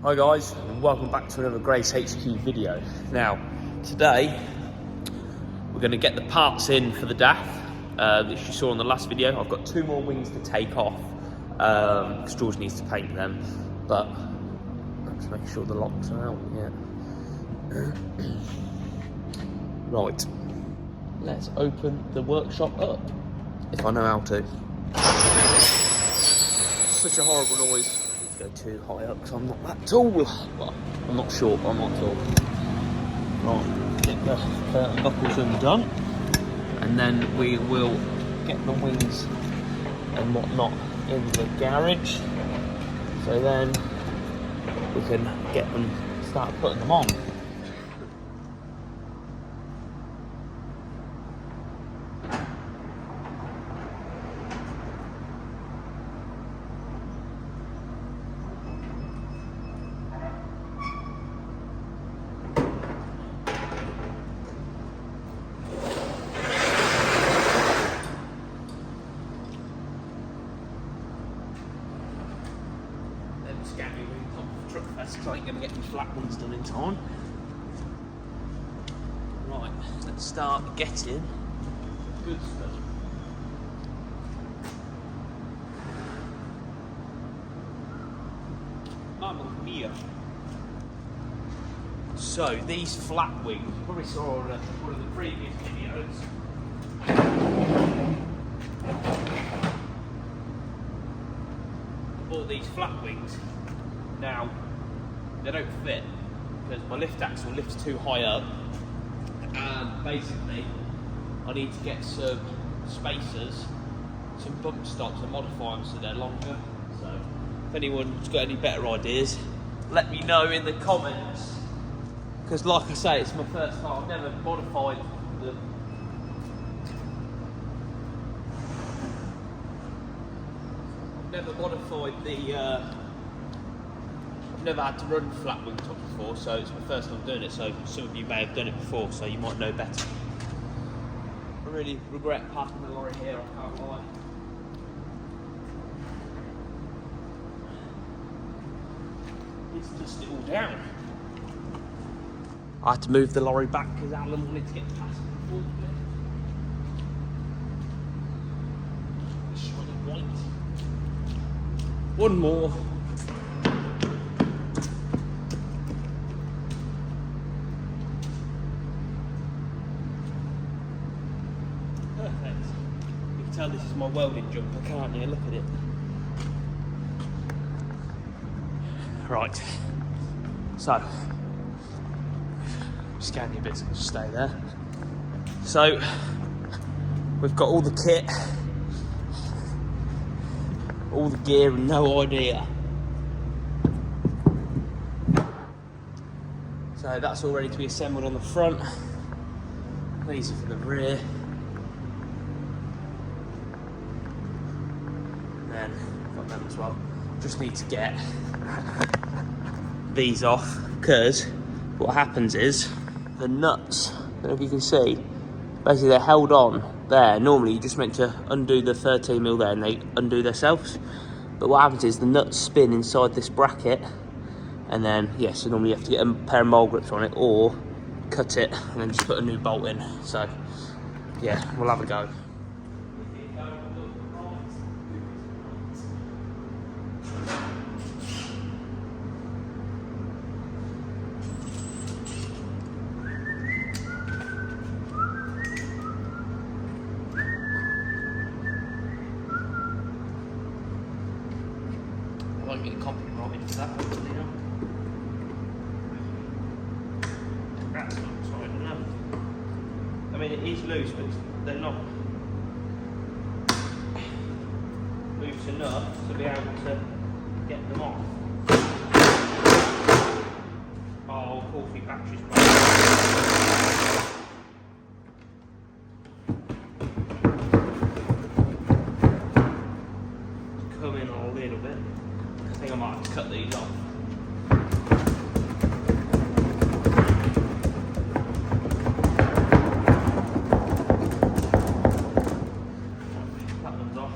Hi guys, and welcome back to another GraysHQ video. Now, today we're going to get the parts in for the DAF that you saw on the last video. I've got 2 more wings to take off because George needs to paint them, but let's make sure the locks are out yet. Right, let's open the workshop up, if I know how to. Such a horrible noise. Go too high up because I'm not that tall. Well, I'm not short, but I'm not tall. Right, get the curtain buckles undone, and then we will get the wings and whatnot in the garage. So then we can get them, start putting them on. Scan your wings off Truckfest because I ain't going to get my flat ones done in time. Right, let's start getting good stuff. Mamma mia. So, these flat wings, you probably saw on one of the previous videos. I bought these flat wings. Now, they don't fit because my lift axle lifts too high up, and basically I need to get some spacers, some bump stops and modify them so they're longer. So if anyone's got any better ideas, let me know in the comments, because like I say, it's my first time. I've never modified the I've never had to run flat wing top before, so it's my first time doing it. So some of you may have done it before, so you might know better. I really regret parking the lorry here, I can't lie. It's just it all down. I had to move the lorry back because Alan wanted to get past it before the shiny white. One more. Perfect. You can tell this is my welding jumper, can't you? Look at it. Right. So, scan your bits and just stay there. So, we've got all the kit, all the gear, and no idea. So that's all ready to be assembled on the front. These are for the rear. And then got them as well. Just need to get these off, because what happens is the nuts, I don't know if you can see, basically they're held on there. Normally you're just meant to undo the 13mm there and they undo themselves, but what happens is the nuts spin inside this bracket, and then so normally you have to get a pair of mole grips on it or cut it and then just put a new bolt in. So yeah, we'll have a go. I won't get copyrighted for that, hopefully not. That's not tight enough. I mean, it is loose, but they're not loose enough to be able to get them off. Oh, coffee batteries. Come in a little bit. I think I might have to cut these off. That one's off.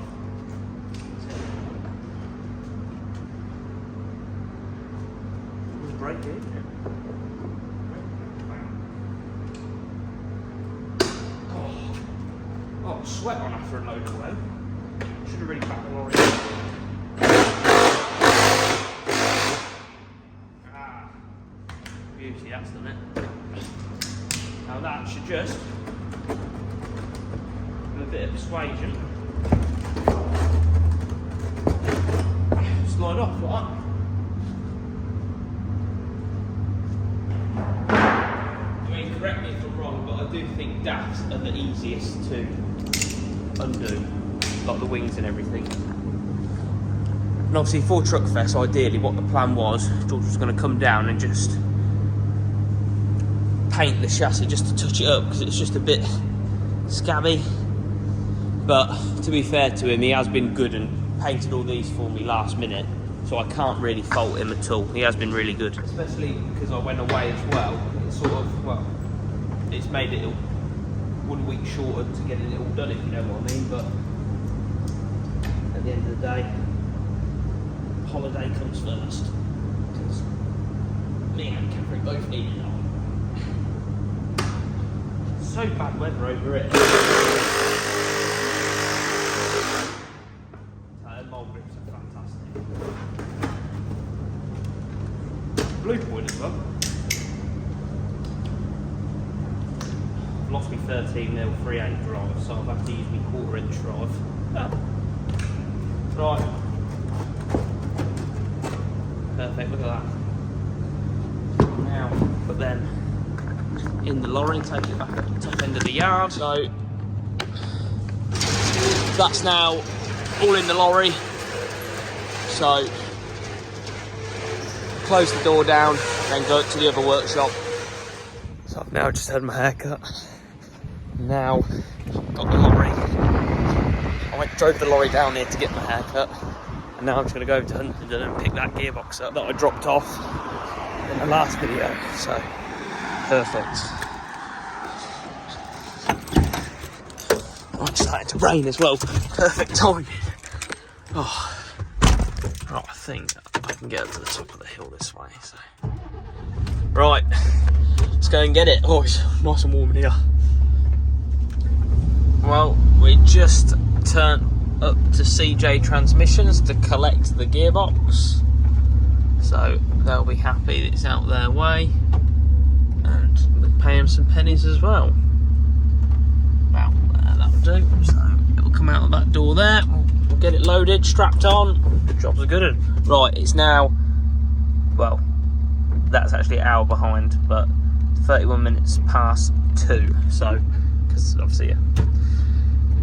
brake in. Oh, sweat on after a load of them. Should have really backed the lorry. Ah, beauty, that's done it. Now that should just, with a bit of persuasion, slide off like that. I mean, correct me if I'm wrong, but I do think DAFs are the easiest to undo, like the wings and everything. And obviously for Truckfest, ideally what the plan was, George was going to come down and just paint the chassis just to touch it up because it's just a bit scabby. But to be fair to him, he has been good and painted all these for me last minute, so I can't really fault him at all. He has been really good, especially because I went away as well. It's sort of, well, it's made it 1 week shorter to getting it all done, if you know what I mean. But at the end of the day, holiday comes first, because me and Catherine both need it on. So bad weather over it. Mold grips are fantastic. Blue point as well. I've lost me 13mm 3/8 drive, so I've had to use my 1/4 inch drive. Right. Perfect, look at that. Now, put them in the lorry, take it back at the top end of the yard. So, that's now all in the lorry. So, close the door down, then go to the other workshop. So I've now just had my haircut. Now, got the lorry. I drove the lorry down here to get my haircut. And now I'm just going to go over to Huntingdon and pick that gearbox up that I dropped off in the last video. So, perfect. Oh, it's starting to rain as well. Perfect timing. Oh. Right, I think I can get up to the top of the hill this way. So, right, let's go and get it. Oh, it's nice and warm in here. Well, we just turned up to CJ Transmissions to collect the gearbox. So they'll be happy that it's out their way. And we'll pay them some pennies as well. Well, that'll do. So it'll come out of that door there. We'll get it loaded, strapped on. The job's a good one. Right, it's now, well, that's actually an hour behind, but 31 minutes past 2. So, because obviously, yeah,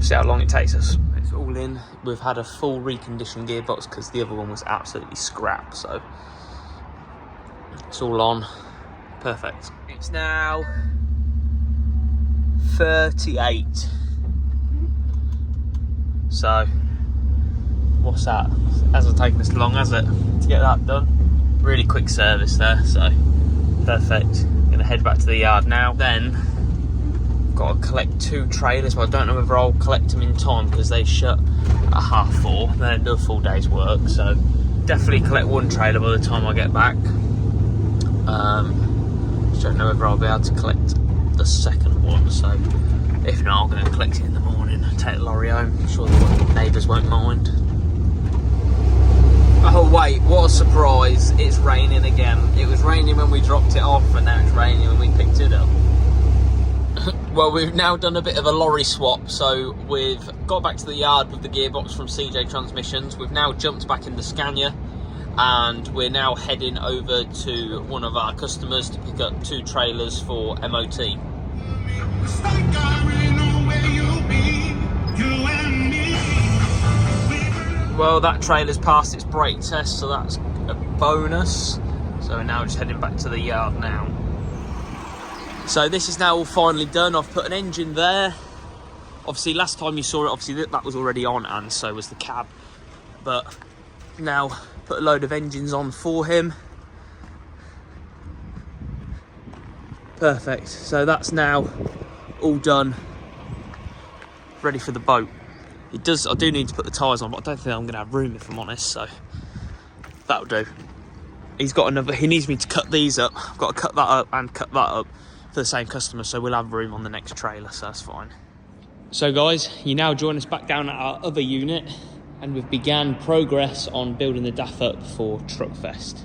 see how long it takes us. It's all in. We've had a full reconditioned gearbox because the other one was absolutely scrap. So, it's all on. Perfect. It's now 38. So, what's that? Hasn't taken us long, has it, to get that done? Really quick service there, so perfect. I'm gonna head back to the yard now. Then, got to collect 2 trailers, but I don't know whether I'll collect them in time because they shut at 4:30. They don't do a full day's work, so definitely collect 1 trailer by the time I get back. Just don't know whether I'll be able to collect the second one, so if not, I'm going to collect it in the morning and take the lorry home. I'm sure the neighbours won't mind. Oh wait, what a surprise, it's raining again. It was raining when we dropped it off and now it's raining when we picked it up. Well, we've now done a bit of a lorry swap, so we've got back to the yard with the gearbox from CJ Transmissions. We've now jumped back in the Scania and we're now heading over to one of our customers to pick up 2 trailers for MOT. Well, that trailer's passed its brake test, so that's a bonus. So we're now just heading back to the yard now. So this is now all finally done. I've put an engine there. Obviously, last time you saw it, obviously that was already on, and so was the cab. But now put a load of engines on for him. Perfect. So that's now all done, ready for the boat. I do need to put the tyres on, but I don't think I'm going to have room if I'm honest, so that'll do. he's got another, he needs me to cut these up. I've got to cut that up and cut that up for the same customer, so we'll have room on the next trailer, so that's fine. So guys, you now join us back down at our other unit, and we've began progress on building the DAF up for Truckfest.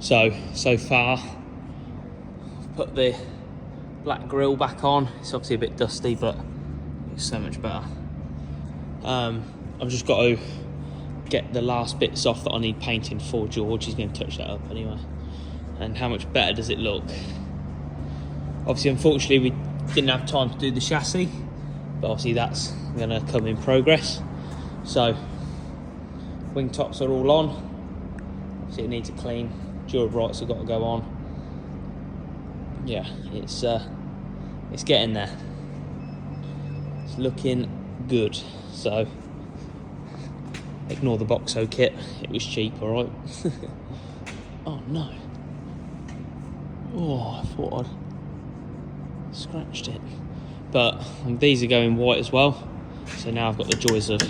So far, I've put the black grille back on. It's obviously a bit dusty, but it's so much better. I've just got to get the last bits off that I need painting for George. He's going to touch that up anyway. And how much better does it look? Obviously, unfortunately, we didn't have time to do the chassis, but obviously that's going to come in progress. So wing tops are all on. Obviously, it needs a clean. Gearbox have got to go on. Yeah, it's getting there. It's looking good. So ignore the Boxo kit. It was cheap, all right. Oh no. Oh, I thought I'd scratched it. But these are going white as well. So now I've got the joys of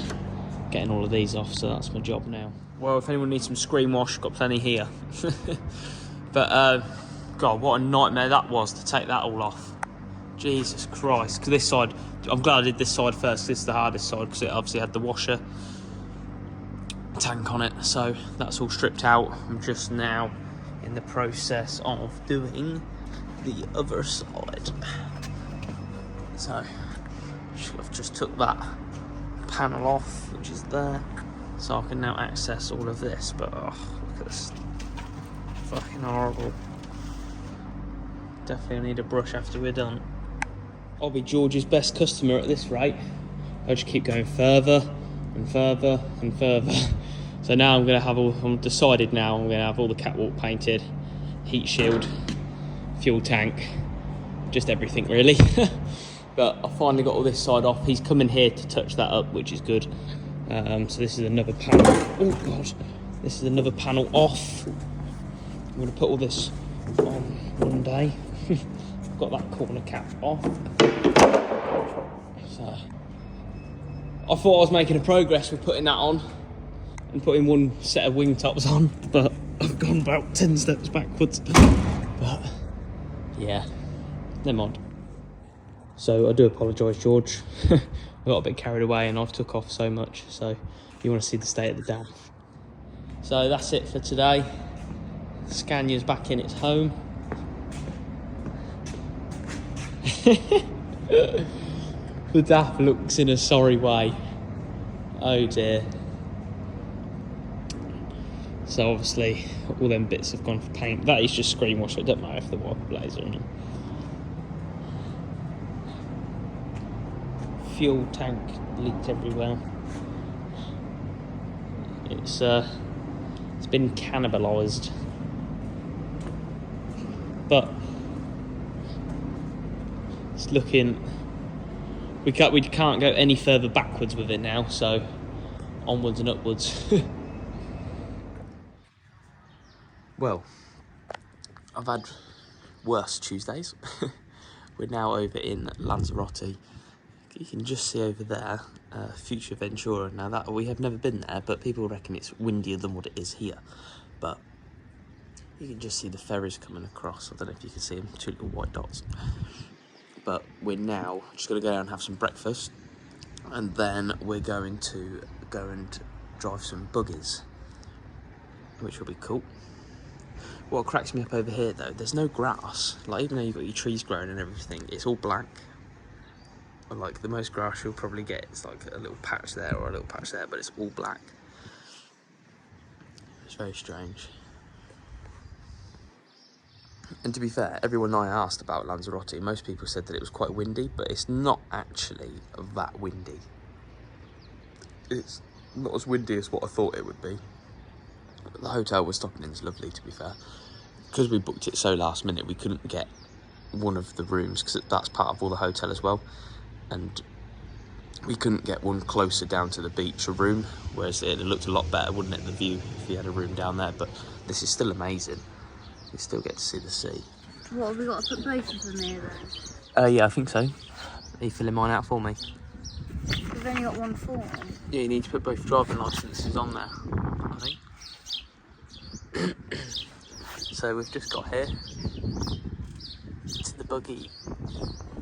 getting all of these off. So that's my job now. Well, if anyone needs some screen wash, got plenty here. But God, what a nightmare that was to take that all off. Jesus Christ. Because this side, I'm glad I did this side first. This is the hardest side because it obviously had the washer tank on it. So that's all stripped out. I'm just now in the process of doing the other side. So I've just took that panel off, which is there. So I can now access all of this. But oh, look at this. Fucking horrible. Definitely need a brush after we're done. I'll be George's best customer at this rate. I'll just keep going further and further and further. So now I'm going to have all, I'm decided now I'm going to have all the catwalk painted, heat shield, fuel tank, just everything really. But I finally got all this side off. He's coming here to touch that up, which is good. So this is another panel. Oh God, this is another panel off. I'm going to put all this on one day. I've got that corner cap off. So I thought I was making a progress with putting that on and putting one set of wing tops on, but I've gone about 10 steps backwards. But yeah, never mind. So I do apologise, George. I got a bit carried away and I took off so much. So you want to see the state of the dam. So that's it for today. Scania's back in its home. The DAF looks in a sorry way. Oh dear. So obviously all them bits have gone for paint. That is just screen wash, so it doesn't matter if the wiper blades are on it. Fuel tank leaked everywhere. It's been cannibalised. But it's looking, we can't go any further backwards with it now, so onwards and upwards. Well, I've had worse Tuesdays. We're now over in Lanzarote. You can just see over there, Future Ventura. Now that we have never been there, but people reckon it's windier than what it is here. But you can just see the ferries coming across. I don't know if you can see them, 2 little white dots. But we're now just going to go down and have some breakfast, and then we're going to go and drive some buggies, which will be cool. What cracks me up over here though, there's no grass. Like, even though you've got your trees growing and everything, it's all black. Like, the most grass you'll probably get is like a little patch there or a little patch there, but it's all black. It's very strange. And to be fair, everyone I asked about Lanzarote, most people said that it was quite windy, but it's not actually that windy. It's not as windy as what I thought it would be. The hotel we're stopping in is lovely, to be fair. Because we booked it so last minute, we couldn't get one of the rooms, because that's part of all the hotel as well. And we couldn't get one closer down to the beach, a room, whereas it looked a lot better, wouldn't it, the view, if you had a room down there. But this is still amazing. You still get to see the sea. What, have we got to put both of them here then? Yeah, I think so. Are you filling mine out for me? We've only got one form. Yeah, you need to put both driving licences on there, I think. So we've just got here to the Buggy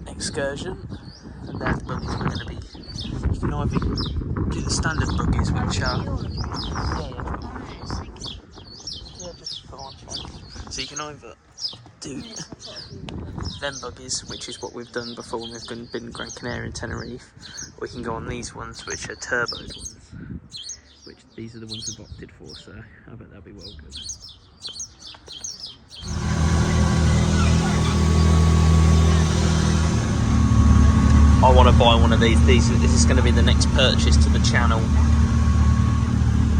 excursion, and there the buggies we're going to be. You can either do the standard buggies, which are just put on. So you can either do them buggies, which is what we've done before when we've been Gran Canaria and Tenerife, or you can go on these ones, which are turboed ones. Which these are the ones we've opted for, so I bet they'll be well good. I want to buy one of these. This is going to be the next purchase to the channel.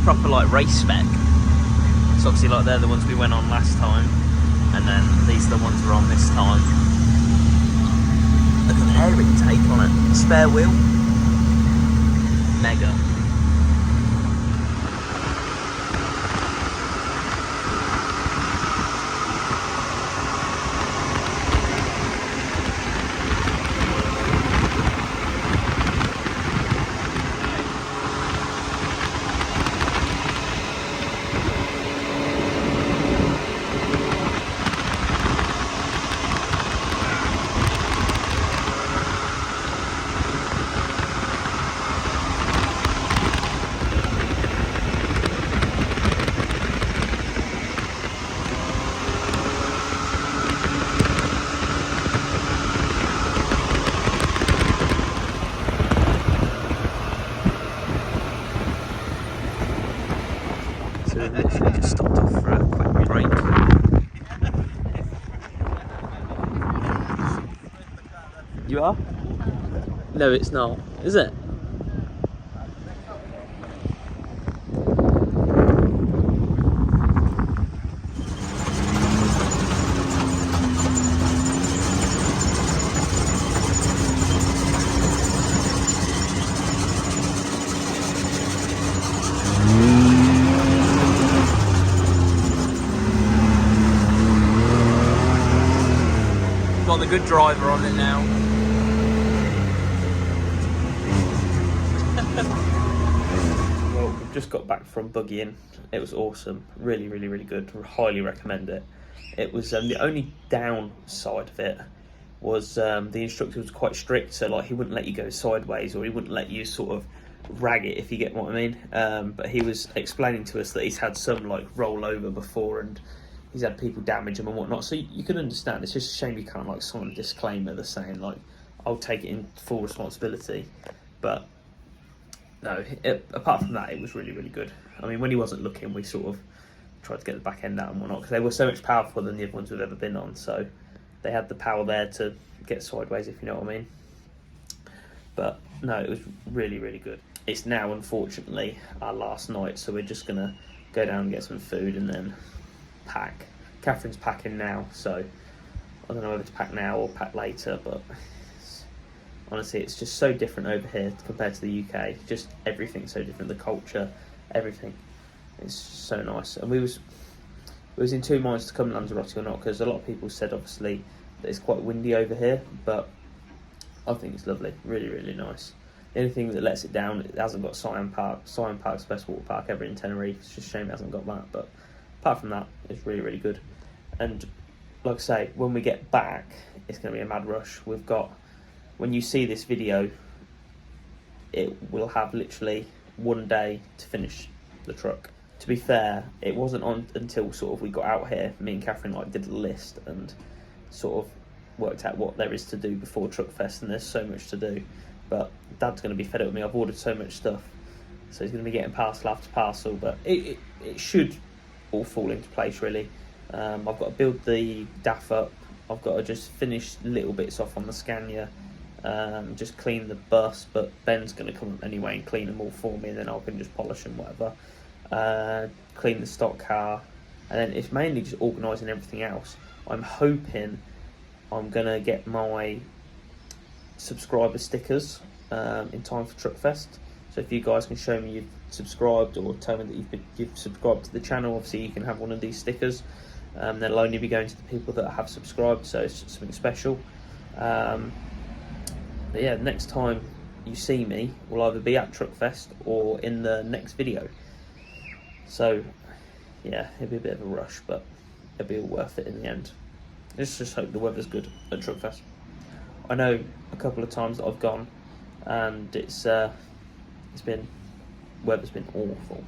Proper like race spec. So obviously like they're the ones we went on last time, and then these are the ones we're on this time. Look at the air intake on it. Spare wheel. Mega. So we've literally just stopped off for a quick break. You are? No, it's not. Is it? Got the good driver on it now. Well, we've just got back from buggying. It was awesome. Really, really, really good. Highly recommend it. It was the only downside of it was the instructor was quite strict, so like he wouldn't let you go sideways, or he wouldn't let you sort of rag it, if you get what I mean. But he was explaining to us that he's had some like roll over before, and he's had people damage him and whatnot, so you can understand. It's just a shame you can't like sign a disclaimer that's saying like, I'll take it in full responsibility. But no, apart from that, it was really, really good. I mean, when he wasn't looking, we sort of tried to get the back end out and whatnot, because they were so much powerful than the other ones we've ever been on, so they had the power there to get sideways, if you know what I mean. But no, it was really, really good. It's now, unfortunately, our last night, so we're just gonna go down and get some food and then pack. Catherine's packing now, so I don't know whether to pack now or pack later, but honestly it's just so different over here compared to the UK. Just everything's so different, the culture, everything. It's so nice. And we was in two minds to come to Lanzarote or not, because a lot of people said obviously that it's quite windy over here, but I think it's lovely. Really, really nice. The only thing that lets it down, it hasn't got Cyan Park. Cyan Park's the best water park ever in Tenerife. It's just a shame it hasn't got that, but apart from that, it's really, really good. And like I say, when we get back, it's going to be a mad rush. We've got, when you see this video, it will have literally 1 day to finish the truck. To be fair, it wasn't on until sort of we got out here, me and Catherine like did a list and sort of worked out what there is to do before Truckfest, and there's so much to do. But Dad's going to be fed up with me. I've ordered so much stuff, so he's going to be getting parcel after parcel, but it should all fall into place really. I've got to build the DAF up. I've got to just finish little bits off on the Scania, just clean the bus, but Ben's going to come up anyway and clean them all for me, and then I can just polish them, whatever. Clean the stock car, and then it's mainly just organising everything else. I'm hoping I'm going to get my subscriber stickers in time for Truckfest. So if you guys can show me you've subscribed, or tell me that you've subscribed to the channel, obviously you can have one of these stickers. They'll only be going to the people that have subscribed, so it's something special. But yeah, next time you see me will either be at Truckfest or in the next video. So yeah, it'll be a bit of a rush, but it'll be all worth it in the end. Let's just hope the weather's good at Truckfest. I know a couple of times that I've gone, and weather's been awful,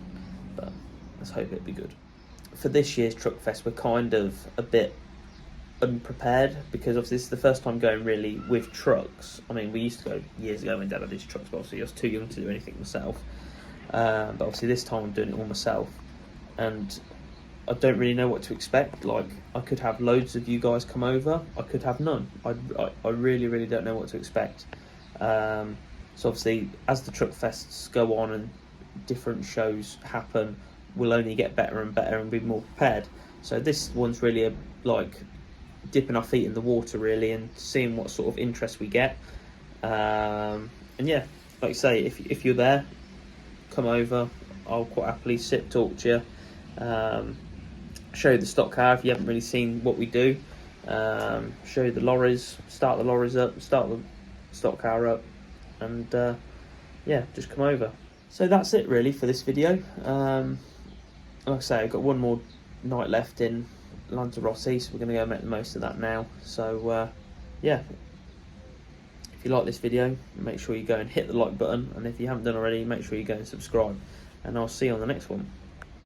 but let's hope it'll be good. For this year's Truckfest, we're kind of a bit unprepared, because obviously this is the first time going really with trucks. I mean, we used to go years ago when Dad had his trucks, but obviously I was too young to do anything myself. But obviously this time I'm doing it all myself, and I don't really know what to expect. Like, I could have loads of you guys come over, I could have none. I really don't know what to expect. So obviously, as the Truckfests go on and different shows happen, we'll only get better and better and be more prepared. So this one's really like dipping our feet in the water, really, and seeing what sort of interest we get. And yeah, like I say, if you're there, come over. I'll quite happily sit, talk to you. Show you the stock car if you haven't really seen what we do. Show you the lorries, start the lorries up, start the stock car up, and yeah, just come over. So that's it really for this video. Like I say, I've got one more night left in Lanzarote, so we're going to go make the most of that now. So yeah, if you like this video, make sure you go and hit the like button, and if you haven't done already, make sure you go and subscribe, and I'll see you on the next one.